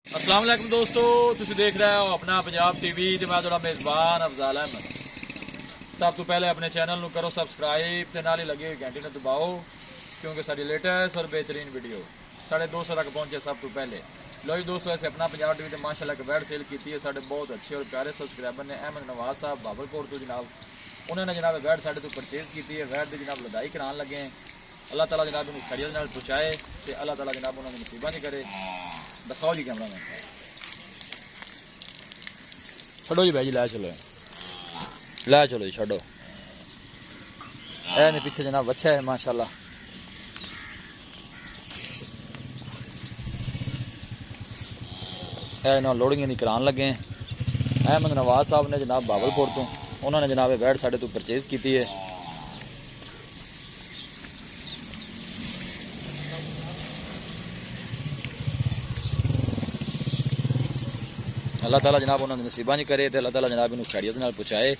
अस्सलाम वालेकुम दोस्तों, तुम देख रहे हो अपना पंजाब टीवी ते मैं तुहाडा मेज़बान अफजाल अहमद। सब तो पहले अपने चैनल को करो सबसक्राइब ते नाल ही लगी हुई घंटी ने दबाओ, क्योंकि साडी लेटेस्ट और बेहतरीन वीडियो साढ़े 200 तक पहुंचे सब तो पहले। लो जी दोस्तों, ऐसे अपना पंजाब टीवी ते माशाल्लाह एक बैड सेल की है। साढ़े बहुत अच्छे और प्यारे सब्सक्राइबर ने अहमद नवाज साहब बाबलपुर तो जनाब, उन्होंने जनाब बैड साढ़े तो परचेज की है। बैड की जनाब लदाई करान लगे हैं। अल्लाह ताला जनाब उन्हें खड़ियत नाल पहुँचाए तो अल्लाह ताला जनाब उन्होंने मुसीबत नहीं करे। दिखाओ जी कैमरा मैन छो जी भाई जी, लै चलो जी छो। ए पीछे जनाब अच्छा है माशाल्लाह। इन्होंने लोडिंग नहीं करान लगे हैं। अहमद नवाज साहब ने जनाब बावलपुर तो उन्होंने जनाब बैड साढ़े तो परचेज की है। अल्लाह ताला जनाब उन्होंने नसीबा नहीं करे तो अल्लाह ताला जनाब इन्हें खैरियत नाल पहुँचाए।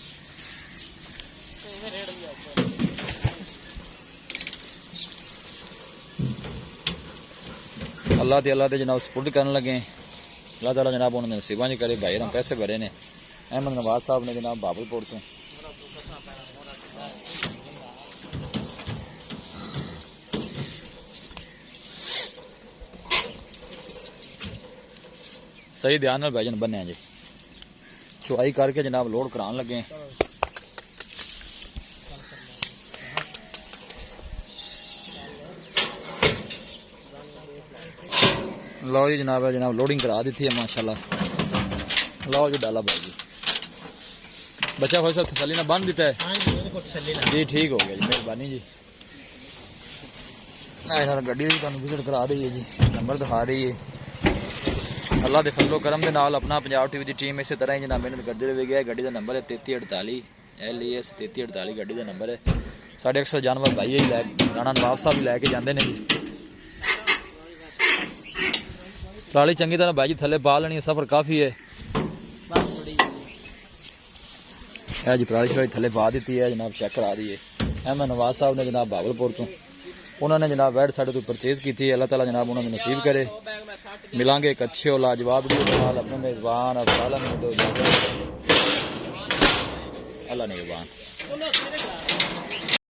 अल्लाह ते जनाब सपुर्द करने लगे। अल्लाह ताला जनाब उन्होंने नसीबा नहीं करे। भाई हम पैसे भरे ने अहमद नवाज साहब ने जनाब बाबलपुर तो। सही ध्यान नाल भाईजन बने जी, चुआई करके जनाब लोड करान लगे। लो जी जनाब लोडिंग करा दी है माशाल्लाह। लो जी डाला भाई जी, बच्चा भाई साहब तसल्ली ना बंद दिता है जी। ठीक हो गया जी, मेहरबानी जी। गड्डी विजिट करा दी है जी, नंबर दिखा रही है। अल्लाह के फजलो करम के नाल अपना पंजाब टीवी की टीम इस तरह ही जनाब मेहनत करते रहे गया। गड्डी का नंबर है 3348 LES 3348 गड्डी का नंबर है। साढ़े 100 जानवर भाई ही राणा नवाब साहब भी लैके जाते हैं। पराली चंगी तरह भाई जी थले पा लेनी है, सफर काफ़ी है जी। पराली शराली थले पा दी है जनाब, चेक करा दी है। अहमद नवाज साहब ने जनाब बावलपुर तो उन्होंने जनाब बैड साढ़े तो परचेज की है। अल्लाह ताला जनाब उन्होंने नसीब करे। मिलांगे एक अच्छे और लाजवाब अपने मेज़बान अफजाल अहमद। अल्लाह निगहबान।